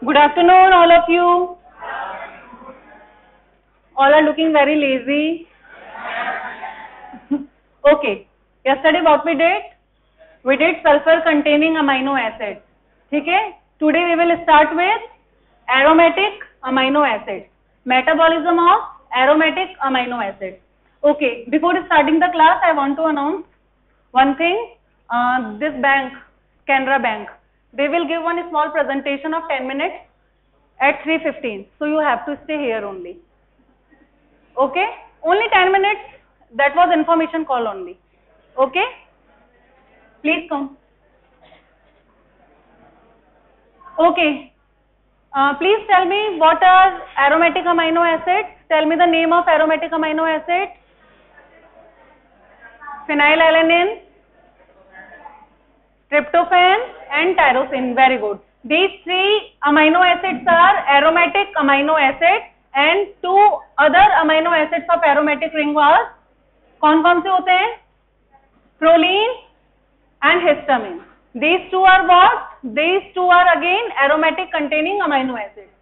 Good afternoon, all of you. All are looking very lazy. Okay. Yesterday what we did? We did sulfur containing amino acids. Okay? Today we will start with aromatic amino acids. Metabolism of aromatic amino acids. Okay. Before starting the class, I want to announce one thing. This bank, Canara Bank, they will give one small presentation of 10 minutes at 3:15. So you have to stay here only. Okay? Only 10 minutes. That was information call only. Okay? Please come. Okay. Please tell me what are aromatic amino acids. Tell me the name of aromatic amino acids. Phenylalanine, tryptophan and tyrosine. Very good. These three amino acids are aromatic amino acids and two other amino acids of aromatic ring was कौन से होते हैं? Proline and histamine. These two are what? These two are again aromatic containing amino acids.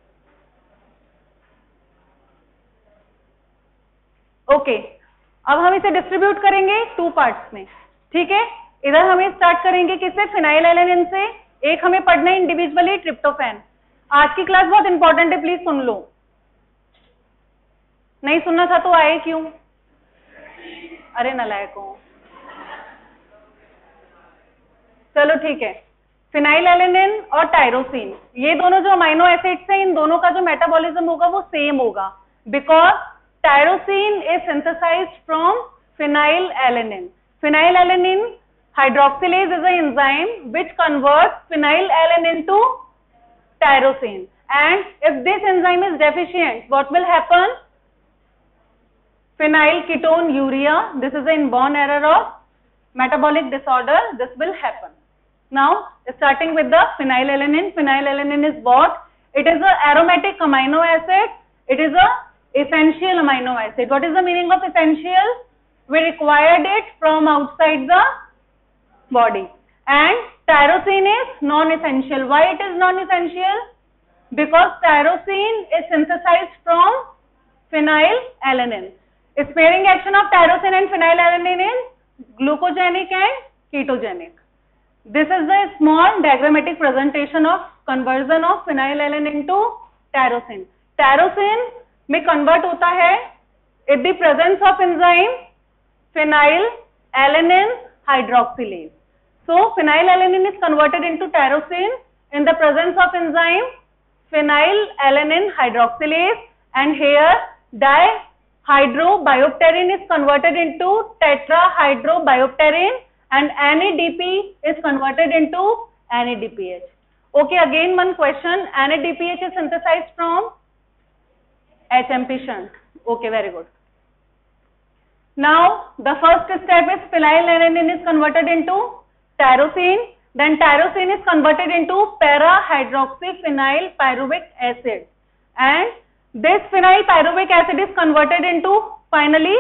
Okay. अब हम इसे distribute करेंगे two parts में. ठीक है? इधर हमें स्टार्ट करेंगे किससे? फिनाइलएलेनिन से. एक हमें पढ़ना है इंडिविजुअली ट्रिप्टोफैन. आज की क्लास बहुत इंपॉर्टेंट है, प्लीज सुन लो. नहीं सुनना था तो आए क्यों? अरे नालायक हो. चलो ठीक है. फिनाइलएलेनिन और टायरोसिन, ये दोनों जो अमाइनो एसिड्स हैं, इन दोनों का जो मेटाबॉलिज्म होगा वो सेम होगा, because tyrosine is synthesized from phenylalanine. Phenylalanine hydroxylase is an enzyme which converts phenylalanine to tyrosine, and if this enzyme is deficient, what will happen? Phenylketonuria. This is an inborn error of metabolic disorder. This will happen. Now starting with the phenylalanine. Phenylalanine is what? It is an aromatic amino acid. It is a essential amino acid. What is the meaning of essential? We required it from outside the body. And tyrosine is non-essential. Why it is non-essential? Because tyrosine is synthesized from phenylalanine. Sparing action of tyrosine and phenylalanine is glucogenic and ketogenic. This is the small diagrammatic presentation of conversion of phenylalanine to tyrosine. Tyrosine में convert होता है in the presence of enzyme phenylalanine hydroxylase. So phenylalanine is converted into tyrosine in the presence of enzyme phenylalanine hydroxylase, and here dihydrobiopterin is converted into tetrahydrobiopterin, and NADP is converted into NADPH. Okay, again one question. NADPH is synthesized from HMP shunt. Okay, very good. Now the first step is phenylalanine is converted into tyrosine, then tyrosine is converted into para-hydroxyphenyl pyruvic acid, and this phenyl pyruvic acid is converted into finally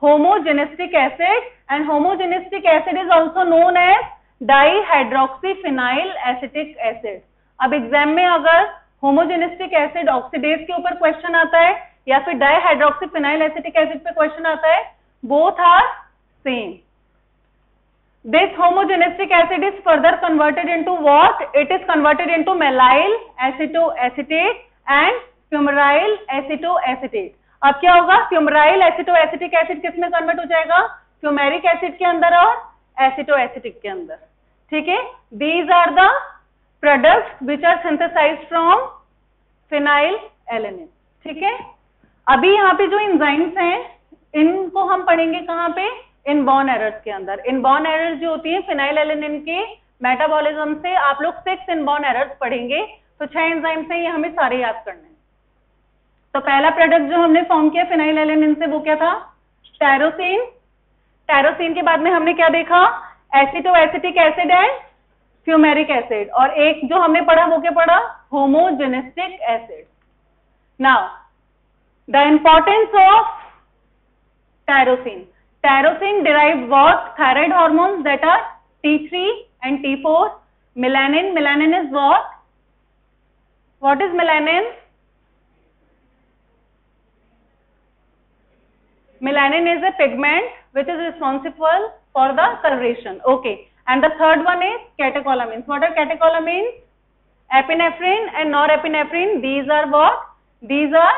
homogenistic acid, and homogenistic acid is also known as dihydroxyphenyl acetic acid. अब exam में अगर होमोजेनिस्टिक acid oxidase के ऊपर question आता है या फिर डाइहाइड्रोक्सीफिनाइल acetic acid पे क्वेश्चन आता है, both are same. This homogenistic acid is further converted into what? It is converted into malyl acetoacetate and fumaryl acetoacetate. अब क्या होगा? फ्यूमराइल एसिटोएसिटिक एसिड किस में कन्वर्ट हो जाएगा? फ्यूमेरिक एसिड के अंदर और एसिटोएसिटिक के अंदर. ठीक है? These are the products which are synthesized from phenylalanine. ठीक है? अभी यहाँ पे जो एंजाइम्स हैं इनको हम पढ़ेंगे कहाँ पे? इनबॉर्न एरर्स के अंदर. इनबॉर्न एरर्स जो होती है फिनाइलएलेनिन के मेटाबॉलिज्म से, आप लोग 6 इनबॉर्न एरर्स पढ़ेंगे. तो 6 एंजाइम्स हैं, ये हमें सारे याद करने हैं. तो पहला प्रोडक्ट जो हमने फॉर्म किया फिनाइलएलेनिन से वो क्या था? टायरोसिन. टायरोसिन के बाद में हमने क्या देखा? Acetoacetic acid and fumaric acid. और एक जो हमने पढ़ा वो क्या पढ़ा? Homogentisic acid. Now the importance of tyrosine. Tyrosine derives what? Thyroid hormones that are T3 and T4. Melanin. Melanin is what? What is melanin? Melanin is a pigment which is responsible for the coloration. Okay. And the third one is catecholamines. What are catecholamines? Epinephrine and norepinephrine. These are what? These are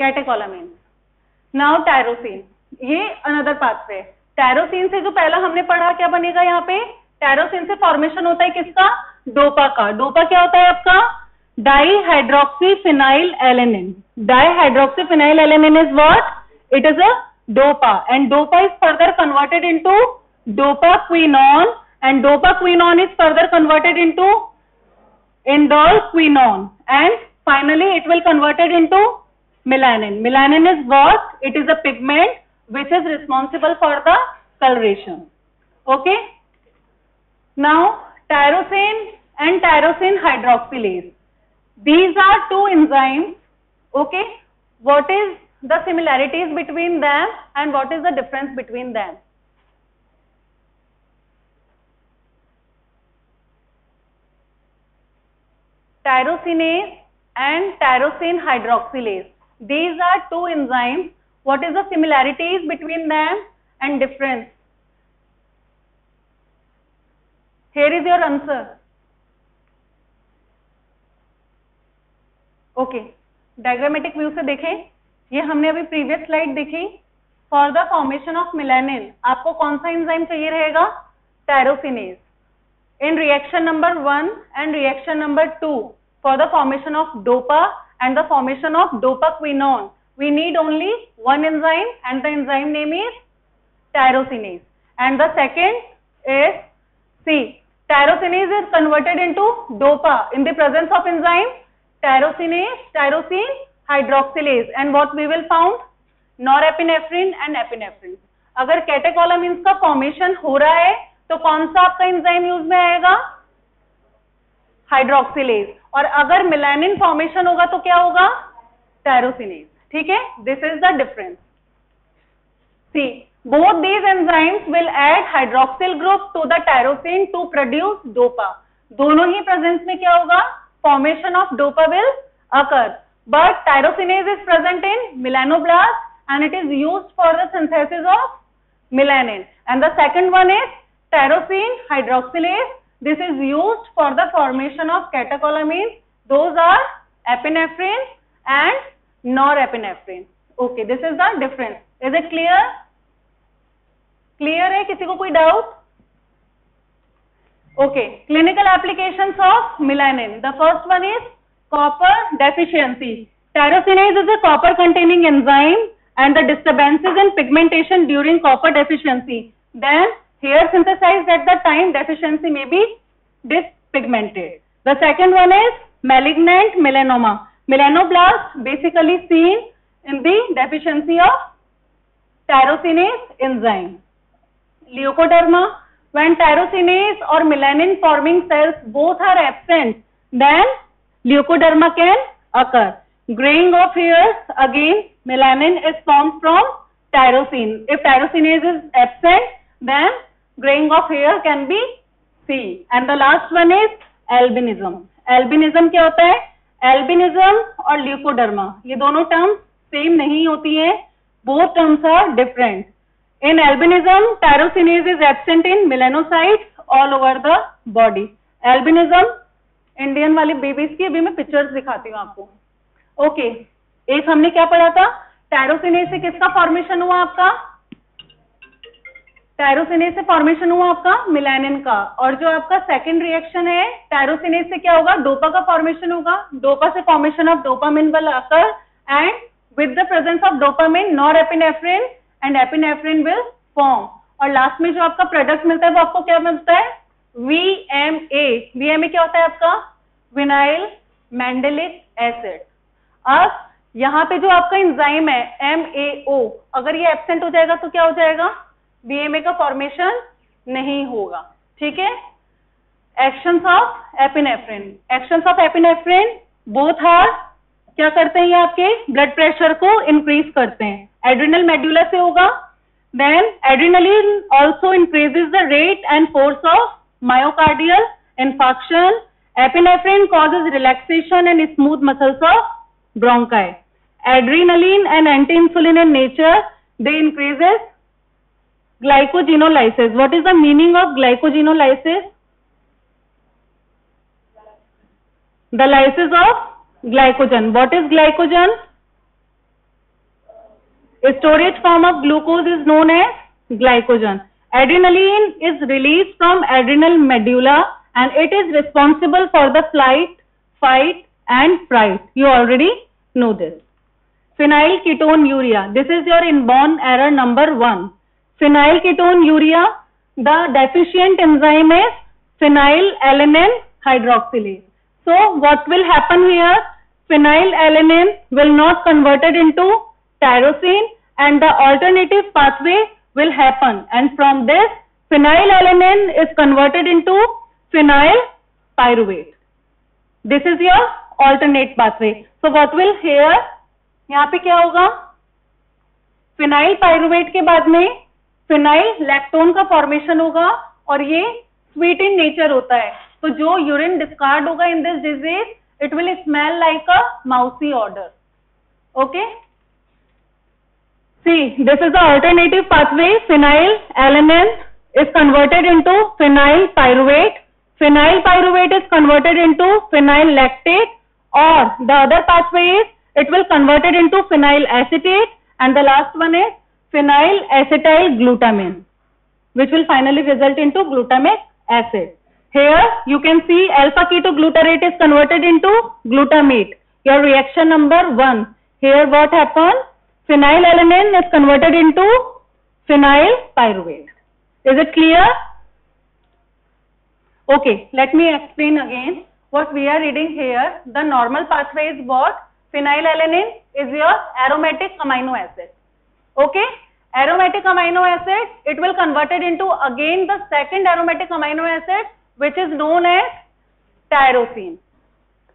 catecholamines. Now tyrosine. ये another pathway. Tyrosine से जो पहला हमने पढ़ा क्या बनेगा यहाँ पे? Tyrosine से फॉर्मेशन होता है किसका? डोपा का. डोपा क्या होता है आपका? Dihydroxyphenylalanine. Dihydroxyphenylalanine is what? It is a dopa, and dopa is further converted into dopaquinone, and dopaquinone is further converted into indolquinone, and finally it will converted into melanin. Melanin is what? It is a pigment which is responsible for the coloration. Okay. Now tyrosine and tyrosine hydroxylase. These are two enzymes. Okay. What is the similarities between them and what is the difference between them? Tyrosinase and tyrosine hydroxylase. These are two enzymes. What is the similarities between them and difference? Here is your answer. Okay. Diagrammatic view से देखें. ये हमने अभी previous slide देखी. For the formation of melanin आपको कौन सा enzyme चाहिए रहेगा? Tyrosinase. In reaction number 1 and reaction number 2 for the formation of dopa and the formation of dopaquinone we need only one enzyme and the enzyme name is tyrosinase, and the second is tyrosinase is converted into dopa in the presence of enzyme tyrosinase, tyrosine hydroxylase, and what we will found? Norepinephrine and epinephrine. अगर कैटेकोलामिन्स का formation हो रहा है तो कौन सा आपका enzyme use में आएगा? हाइड्रोक्सिलेज. और अगर मेलानिन फॉर्मेशन होगा तो क्या होगा? टायरोसिनेज. ठीक है. This is the difference. See both these enzymes will add hydroxyl group to the tyrosine to produce dopa. दोनों ही प्रेजेंस में क्या होगा? Formation of dopa will occur. But tyrosinase is present in melanoblast and it is used for the synthesis of melanin. And the second one is tyrosine hydroxylase. This is used for the formation of catecholamines. Those are epinephrine and norepinephrine. Okay, this is the difference. Is it clear? Clear है? किसी को कोई doubt? Okay, clinical applications of melanin. The first one is copper deficiency. Tyrosinase is a copper containing enzyme and the disturbances in pigmentation during copper deficiency. Then hair synthesized at the time deficiency may be dyspigmented. The second one is malignant melanoma. Melanoblast basically seen in the deficiency of tyrosinase enzyme. Leukoderma, when tyrosinase or melanin forming cells both are absent, then leukoderma can occur. Graying of hairs, again melanin is formed from tyrosine. If tyrosinase is absent, then graying of hair can be seen. And the last one is albinism. Albinism क्या होता है? Albinism और leukoderma ये दोनों terms same नहीं होती है. Both terms are different. In albinism, tyrosinase is absent in melanocytes all over the body. Albinism Indian वाली बेबीज की अभी मैं पिक्चर्स दिखाती हूँ आपको. ओके, एक हमने क्या पढ़ा था? टायरोसिनेज से किसका फॉर्मेशन हुआ आपका? टायरोसिनेज से फॉर्मेशन हुआ आपका मेलानिन का. और जो आपका सेकंड रिएक्शन है टायरोसिनेज से क्या होगा? डोपा का फॉर्मेशन होगा. डोपा से formation of dopamine will occur and with the presence of dopamine norepinephrine and epinephrine will form. और लास्ट में जो आपका प्रोडक्ट मिलता है वो आपको क्या मिलता है? VMA. VMA क्या होता है आपका? Vinyl mandelic acid. अब यहाँ पे जो आपका एंजाइम है MAO, अगर ये एब्सेंट हो जाएगा तो क्या हो जाएगा? VMA का फॉर्मेशन नहीं होगा. ठीक है. Actions of epinephrine. Actions of epinephrine both are क्या करते हैं? ये आपके ब्लड प्रेशर को इंक्रीज करते हैं. एड्रिनल मेडुला से होगा. Then adrenaline also increases the rate and force of myocardial infarction Epinephrine causes relaxation and smooth muscles of bronchi. Adrenaline and anti-insulin in nature, they increases glycogenolysis. What is the meaning of glycogenolysis? The lysis of glycogen. What is glycogen? A storage form of glucose is known as glycogen. Adrenaline is released from adrenal medulla and it is responsible for the flight, fight and fright. You already know this. Phenylketonuria. This is your inborn error number 1. Phenylketonuria, the deficient enzyme is phenylalanine hydroxylase. So what will happen here? Phenylalanine will not converted into tyrosine and the alternative pathway will happen, and from this phenylalanine is converted into phenyl pyruvate. This is your alternate pathway. So what will here? यहाँ पे क्या होगा? Phenyl pyruvate के बाद में phenyl lactone का formation होगा और ये स्वीट इन नेचर होता है. तो जो यूरिन डिस्कार्ड होगा in this disease, it will smell like a mousy odour. Okay, see, this is the alternative pathway. Phenylalanine is converted into phenyl pyruvate. Phenyl pyruvate is converted into phenyl lactate, or the other pathway is it will converted into phenyl acetate, and the last one is phenyl acetyl glutamine, which will finally result into glutamic acid. Here you can see alpha ketoglutarate is converted into glutamate. Your reaction number 1. Here what happened? Phenylalanine is converted into phenyl pyruvate. Is it clear? Okay, let me explain again what we are reading here. The normal pathway is what? Phenylalanine is your aromatic amino acid. Okay, aromatic amino acid, it will converted into again the second aromatic amino acid which is known as tyrosine.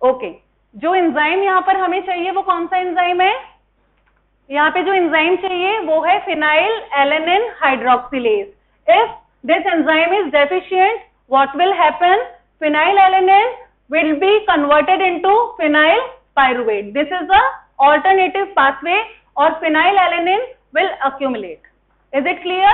Okay, जो enzyme यहाँ पर हमें चाहिए वो कौन सा enzyme है? यहाँ पे जो एंजाइम चाहिए वो है phenylalanine hydroxylase. If this enzyme is deficient, what will happen? Phenylalanine will be converted into phenylpyruvate. This is the alternative pathway और phenylalanine will accumulate. Is it clear?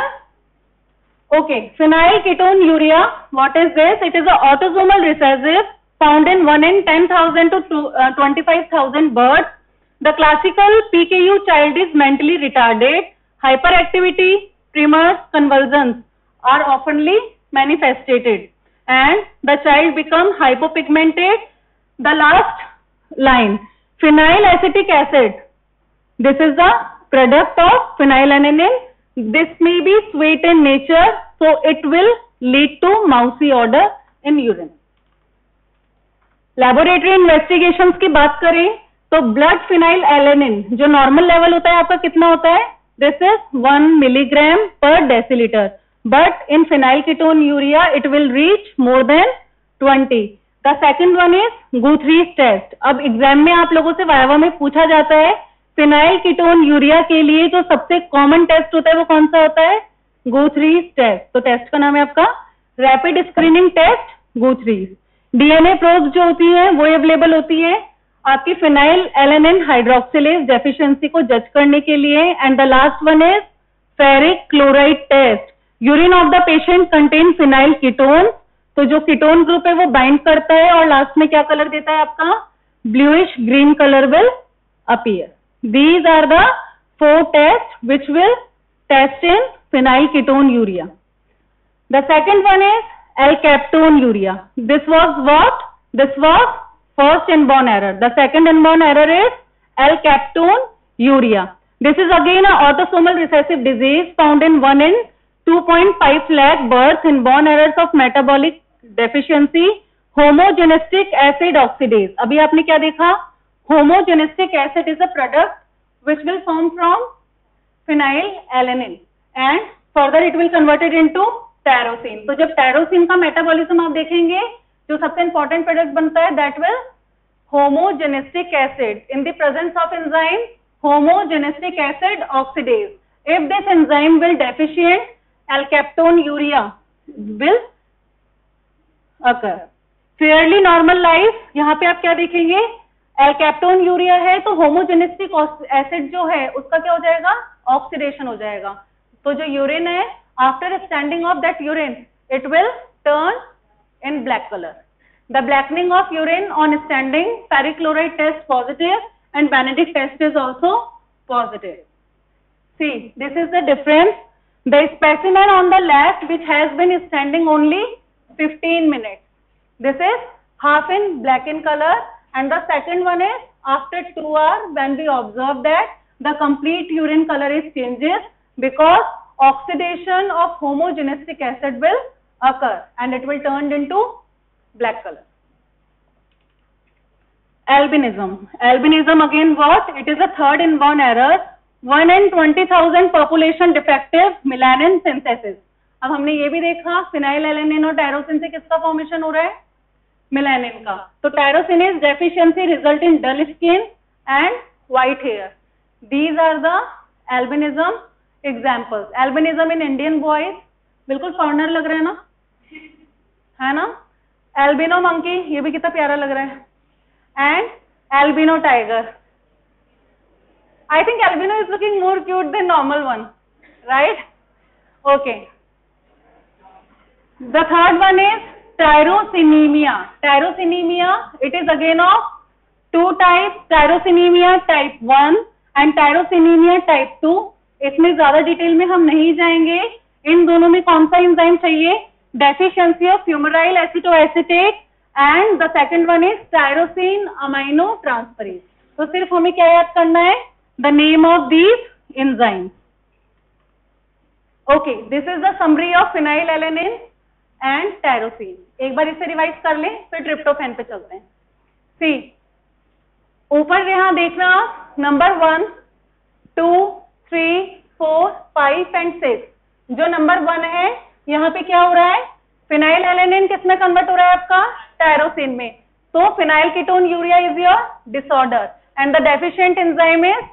Okay, phenylketonuria, what is this? It is an autosomal recessive found in 1 in 10,000 to 25,000 births. The classical PKU child is mentally retarded. Hyperactivity, tremors, convulsions are oftenly manifested, and the child becomes hypopigmented. The last line, phenylacetic acid. This is the product of phenylalanine. This may be sweet in nature, so it will lead to mousy odor in urine. Laboratory investigations की बात करें तो blood phenyl alanine जो normal level होता है आपका कितना होता है? दिस इज 1 मिलीग्राम पर decilitre, but in phenylketonuria it will reach more than 20. The second one is Guthrie's test. अब एग्जाम में आप लोगों से वाइवा में पूछा जाता है phenylketonuria के लिए जो सबसे कॉमन टेस्ट होता है वो कौन सा होता है? Guthrie's test. तो टेस्ट का नाम है आपका rapid screening test Guthrie's. DNA probes जो होती है वो अवेलेबल होती है आपकी फिनाइल एलेनिन हाइड्रोक्सिलेज डेफिशिएंसी को जज करने के लिए. And the last one is ferric chloride test. Urine of the patient contain phenyl ketone, तो जो कीटोन ग्रुप है वो बाइंड करता है और लास्ट में क्या कलर देता है आपका? Bluish green colour will appear. These are the 4 tests which will test in phenylketonuria. The second one is alkaptonuria. This was what? This was first inborn error. The second inborn error is alkaptonuria. This is again an autosomal recessive disease found in 1 in 2.5 lakh births. Inborn errors of metabolic deficiency, homogenistic acid oxidase. अभी आपने क्या देखा? Homogenistic acid is a product which will form from phenylalanine and further it will converted into tyrosine. तो जब tyrosine का metabolism आप देखेंगे जो सबसे इंपॉर्टेंट प्रोडक्ट बनता है that will homogenistic acid in the presence of enzyme homogenistic acid oxidase. If this enzyme will deficient, alkaptonuria will occur. Fairlie normal life, यहाँ पे आप क्या देखेंगे, एल्केप्टोन यूरिया है तो होमोजेनिस्टिक एसिड जो है उसका क्या हो जाएगा, ऑक्सीडेशन हो जाएगा। तो जो यूरिन है, after standing of that urine it will turn in black colour. The blackening of urine on standing, ferric test positive and Benedict test is also positive. See, this is the difference. The specimen on the left which has been standing only 15 minutes. This is half in black in color, and the second one is after 2 hours when we observe that the complete urine color is changes because oxidation of homogenistic acid will occur and it will turn into black color. Albinism. Albinism again what? It is a third inborn error. 1 in 20,000 population defective melanin synthesis. अब हमने ये भी देखा phenylalanine और tyrosine से किसका formation हो रहा है, मेलानिन का। तो tyrosinase deficiency result in dull skin and white hair. These are the albinism examples. Albinism in Indian boys, बिल्कुल फॉरनर लग रहा है ना। एल्बिनो मंकी, ये भी कितना प्यारा लग रहा है। And albino tiger. I think albino is looking more cute than normal one, right? Okay. The third one is tyrosinemia. Tyrosinemia, it is again of two types, tyrosinemia type 1 and tyrosinemia type 2. इसमें ज्यादा detail में हम नहीं जाएंगे। इन दोनों में कौन सा एंजाइम चाहिए, deficiency of fumaryl acetoacetate and the second one is tyrosine aminotransferase. तो सिर्फ हमें क्या याद करना है, the name of these enzymes. Okay, this is the summary of phenylalanine and tyrosine. एक बार इसे रिवाइज कर लें, फिर ट्रिप्टोफैन पे चलते हैं। सी, ऊपर यहां देखना नंबर 1, 2, 3, 4, 5 एंड 6। जो नंबर 1 है यहाँ पे क्या हो रहा है, फिनाइलएलेनिन किस में कन्वर्ट हो रहा है आपका, टायरोसिन में। तो phenylketonuria is your disorder and the deficient enzyme is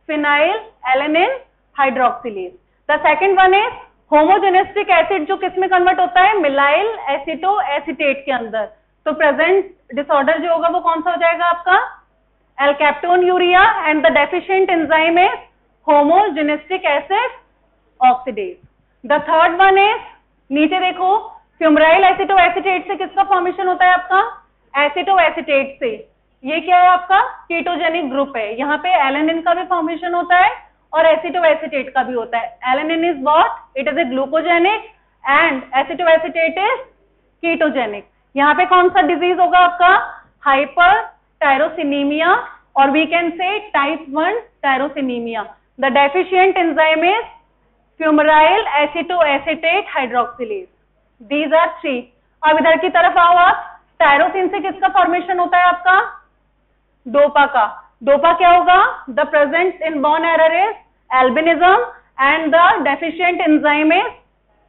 phenylalanine hydroxylase. The second one is homogentisic acid, जो किस में कन्वर्ट होता है, मिलाइल एसिटोएसिटेट के अंदर। तो प्रेजेंट डिसऑर्डर जो होगा वो कौन सा हो जाएगा आपका, alkaptonuria and the deficient enzyme is homogentisic acid oxidase. The third one is, नीचे देखो, फ्यूमराइल एसिटोएसिटेट से किसका फॉर्मेशन होता है आपका, एसिटोएसिटेट से। ये क्या है आपका, कीटोजेनिक ग्रुप है। यहाँ पे एलेनिन का भी फॉर्मेशन होता है और एसिटोएसिटेट का भी होता है। Alanine is what, it is a glucogenic and acetoacetate is ketogenic. यहाँ पे कौन सा डिजीज होगा आपका, हाइपर टायरोसिनीमिया, और we can say type 1 tyrosinemia. The deficient enzyme is fumaryl acetoacetate hydroxylase. These are 3. अब इधर की तरफ आओ आप, टायरोसिन से किसका फॉर्मेशन होता है आपका, डोपा का। डोपा क्या होगा, the present inborn error is albinism and the deficient enzyme is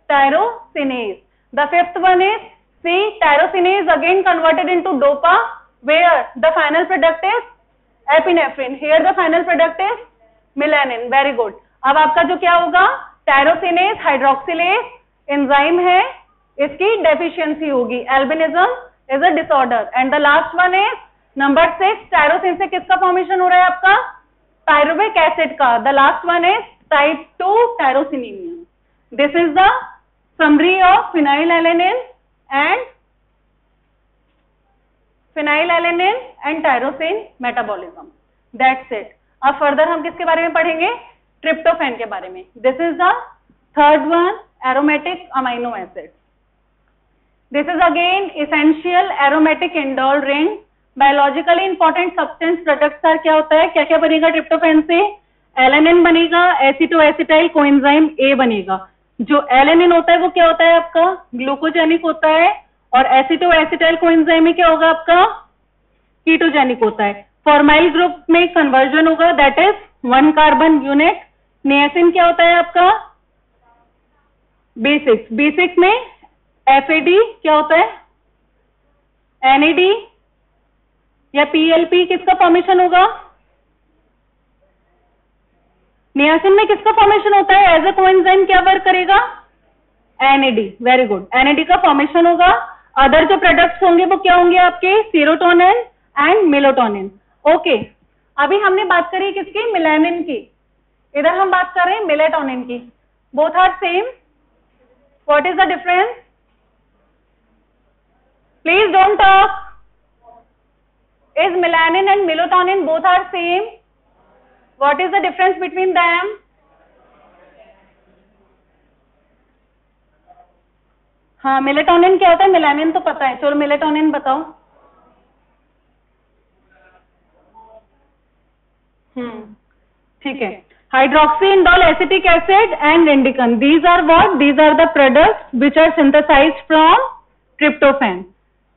tyrosinase. The fifth one is C, tyrosinase again converted into dopa, where the final product is epinephrine, here the final product is melanin. Very good. अब आपका जो क्या होगा, tyrosinase hydroxylase enzyme है, इसकी deficiency होगी। Albinism is a disorder and the last one is number 6, tyrosine से किसका फॉर्मेशन हो रहा है आपका, पायरुविक एसिड का। The last one is type 2 tyrosinemia. This is the summary of phenylalanine and tyrosine metabolism. That's it. अब further हम किसके बारे में पढ़ेंगे, ट्रिप्टोफैन के बारे में। This is the third one, aromatic amino acid. This is again essential aromatic indole ring. Biologically important substance products are क्या होता है, क्या क्या बनेगा ट्रिप्टोफैन से, एलेनिन बनेगा, एसिटोएसिटाइल कोएंजाइम ए बनेगा। जो एलेनिन होता है वो क्या होता है आपका, ग्लूकोजेनिक होता है, और एसिटोएसिटाइल कोएंजाइम में क्या होगा आपका, कीटोजेनिक होता है। फॉर्माइल ग्रुप में कन्वर्जन होगा, that is 1 carbon unit. Niacin क्या होता है आपका, B6। B6 में FAD क्या होता है, NAD या PLP, किसका फॉर्मेशन होगा, नियासिन में किसका फॉर्मेशन होता है, एज ए कोएंजाइम क्या वर्क करेगा, NAD। वेरी गुड, NAD का फॉर्मेशन होगा। अदर जो प्रोडक्ट्स होंगे वो क्या होंगे आपके, सीरोटोनिन एंड मेलाटोनिन। ओके, अभी हमने बात करी किसकी, मेलानिन की, इधर हम बात कर रहे हैं मेलाटोनिन की। Both are same, what is the difference, please don't talk. Is melanin and melatonin both are same, what is the difference between them? हाँ, मेलाटोनिन क्या होता है, मेलानिन तो पता है, चलो मेलाटोनिन बताओ। ठीक है, hydroxyindole acetic acid and indican, these are what, these are the products which are synthesised from tryptophan.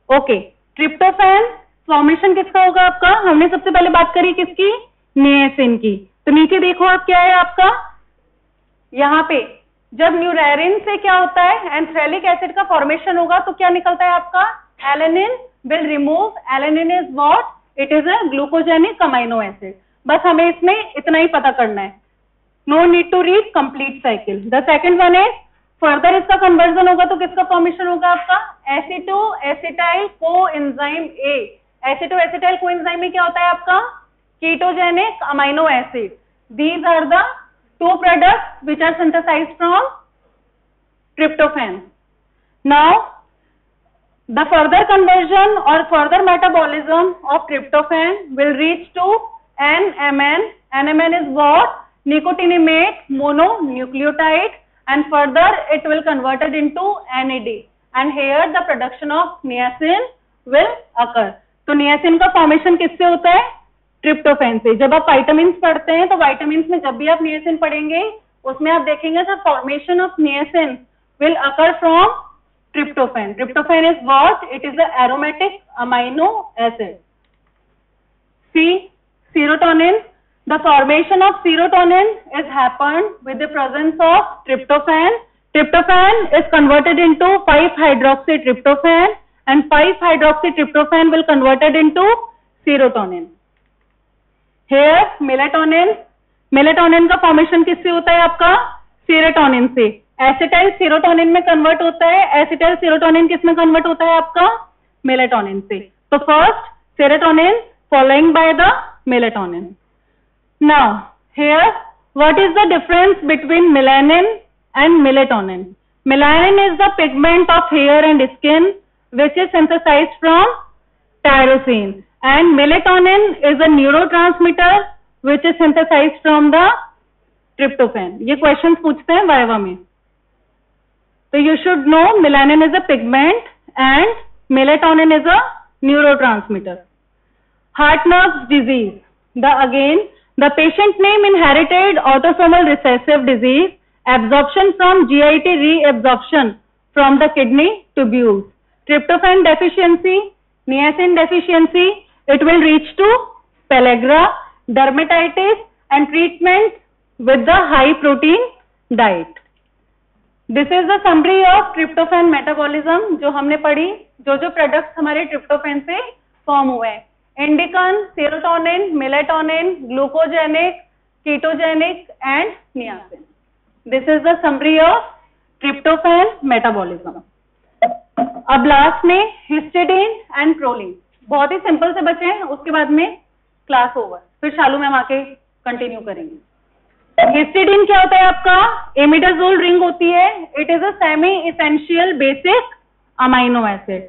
Okay, tryptophan formation किसका होगा आपका, हमने सबसे पहले बात करी किसकी, निएसिन की। तो नीचे देखो आप क्या है आपका, यहाँ पे जब न्यूरेरिन से क्या होता है, एंथ्रेलिक एसिड का फॉर्मेशन होगा तो क्या निकलता है आपका, alanine will remove, alanine is what, it is a glucogenic amino acid. बस हमें इसमें इतना ही पता करना है, no need to read complete cycle. The second one is, further इसका कन्वर्जन होगा तो किसका फॉर्मेशन होगा आपका, aceto acetyl coenzyme A. Aceto acetyl coenzyme में क्या होता है आपका, ketogenic amino acid. These are the two products which are synthesized from tryptophan. Now the further conversion or further metabolism of tryptophan will reach to NMN. NMN is what, nicotinamide mononucleotide, and further it will converted into NAD, and here the production of niacin will occur. तो niacin का formation किससे होता है, tryptophan से। जब आप vitamin पढ़ते हैं तो वाइटामिन में जब भी आप नियासिन पढ़ेंगे उसमें आप देखेंगे the formation of niacin will occur from tryptophan. Tryptophan is what, it is the aromatic amino acid. See, serotonin, the formation of serotonin is happened with the presence of tryptophan. Tryptophan is converted into five hydroxy tryptophan and five hydroxy tryptophan will converted into serotonin. Here melatonin, melatonin का formation किससे होता है आपका, serotonin से। Acetyl serotonin में convert होता है, acetyl serotonin किस में कन्वर्ट होता है आपका, मेलाटोनिन से। तो first serotonin following by the melatonin. Now here what is the difference between melanin and melatonin? Melanin is the pigment of hair and skin which is synthesized from tyrosine, and melatonin is a neurotransmitter which is synthesized from the tryptophan. ये questions पूछते हैं viva में, तो you should know melanin is a pigment and melatonin is a neurotransmitter. Heart nerve disease, the patient name inherited autosomal recessive disease, absorption from GIT, reabsorption from the kidney tubules, tryptophan deficiency, niacin deficiency, it will reach to pellagra, dermatitis and treatment with the high protein diet. This is the summary of tryptophan metabolism जो हमने पढ़ी, जो products हमारे tryptophan से form हुए हैं, indican, serotonin, melatonin, glucogenic, ketogenic and niacin. This is the summary of tryptophan metabolism. अब last में हिस्टिडीन एंड प्रोलिन, बहुत ही सिंपल से बचे हैं, उसके बाद में क्लास ओवर, फिर शालू मैम आके कंटिन्यू करेंगे। हिस्टिडीन क्या होता है आपका, इमिडाजोल रिंग होती है, it is a semi essential basic amino acid.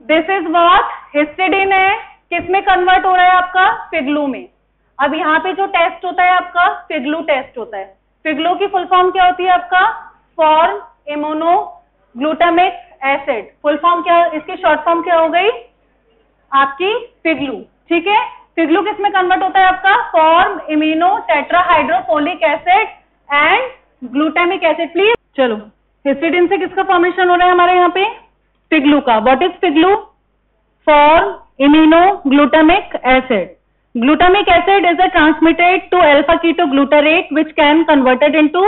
This is what, histidine है, किस में कन्वर्ट हो रहा है आपका, फिग्लू में। अब यहाँ पे जो टेस्ट होता है आपका फिग्लू टेस्ट होता है। फिग्लू की फुल फॉर्म क्या होती है आपका, form immuno glutamic acid. Full form क्या, इसकी शॉर्ट फॉर्म क्या हो गई आपकी फिग्लू, ठीक है। फिग्लू किस में कन्वर्ट होता है आपका, form immuno tetrahydrofolic acid and glutamic acid. Please चलो, हिस्टिडीन से किसका फॉर्मेशन हो रहा है हमारे यहाँ पे, फिग्लू का। What is FIGLU, form immuno glutamic acid. Glutamic acid is transmitted to alpha ketoglutarate which can converted into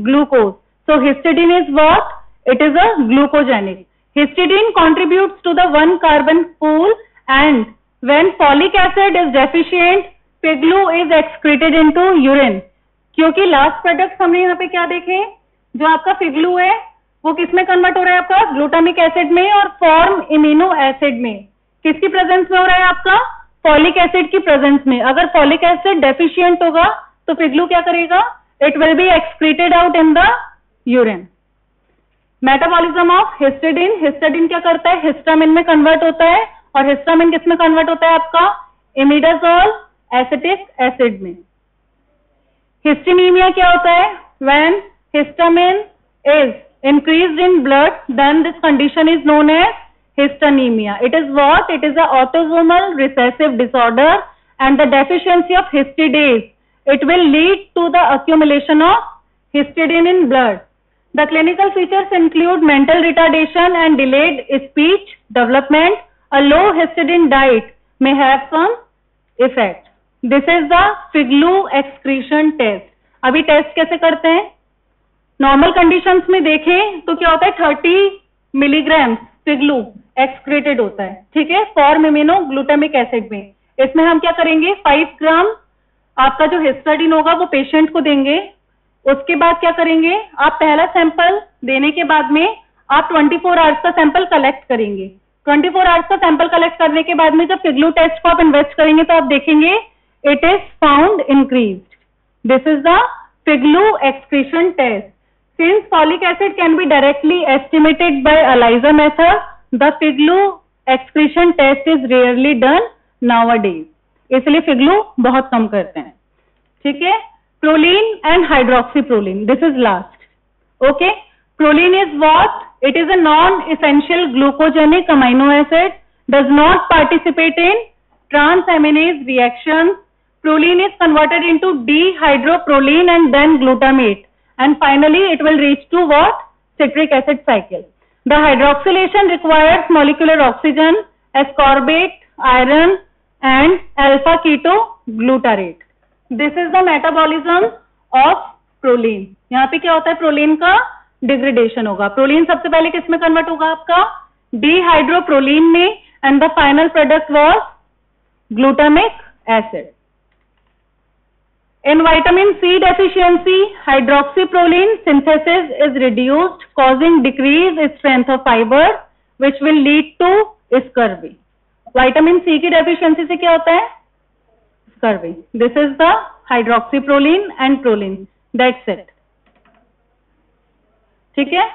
glucose. So histidine is what? It is a glucogenic. Histidine contributes to the 1 carbon pool and when folic acid is deficient, piglu is excreted into urine. क्योंकि last product हमने यहाँ पे क्या देखे, जो आपका फिग्लू है वो किसमें कन्वर्ट हो रहा है आपका? ग्लूटामिक एसिड में और फॉर्म इम्यूनो एसिड में। किसकी प्रेजेंस में हो रहा है आपका? फॉलिक एसिड की प्रेजेंस में। अगर फॉलिक एसिड डेफिशिएंट होगा तो फिग्लू क्या करेगा? It will be excreted out in the urine. Metabolism of histidine, histidine क्या करता है? हिस्टामिन में कन्वर्ट होता है, और हिस्टामिन किस में कन्वर्ट होता है आपका? इमिडाजोल एसिटिक एसिड में। हिस्टीनीमिया क्या होता है? When histamine is increased in blood, then this condition is known as histanemia. It is what? It is a autosomal recessive disorder, and the deficiency of histidase, it will lead to the accumulation of histidine in blood. The clinical features include mental retardation and delayed speech development. A low histidine diet may have some effect. This is the Figlu excretion test. अभी test कैसे करते हैं? Normal conditions में देखें तो क्या होता है? 30 मिलीग्राम फिग्लू एक्सक्रेटेड होता है, ठीक है, फॉर्म इम्यूनो ग्लूटामिक एसिड में। इसमें हम क्या करेंगे? 5 ग्राम आपका जो हिस्टाडीन होगा वो पेशेंट को देंगे। उसके बाद क्या करेंगे? आप पहला सैंपल देने के बाद में आप 24 आवर्स का सैंपल कलेक्ट करेंगे। 24 आवर्स का सैंपल कलेक्ट करने के बाद में जब फिग्लू टेस्ट को आप इन्वेस्ट करेंगे तो आप देखेंगे it is found increased. This is the FIGLU excretion test. Since folic acid can be directly estimated by ELISA method, the Figlu excretion test is rarely done nowadays. इसलिए फिग्लू बहुत कम करते हैं, ठीक है। Proline and hydroxyproline, this is last. Okay, proline is what? It is a non-essential glucogenic amino acid, does not participate in transaminase reactions. Proline is converted into dehydroproline and then glutamate. And finally it will reach to what? Citric acid cycle. The hydroxylation requires molecular oxygen, ascorbate, iron and alpha ketoglutarate. This is the metabolism of proline. यहाँ पे क्या होता है? Proline का degradation होगा। Proline सबसे पहले किस में कन्वर्ट होगा आपका? डिहाइड्रोप्रोलीन में, and the final product was glutamic acid. In vitamin C deficiency, hydroxyproline synthesis is reduced, causing decreased strength of fiber, which will lead to scurvy. Vitamin C की deficiency से क्या होता है? Scurvy. This is the hydroxyproline and proline. That's it. ठीक है?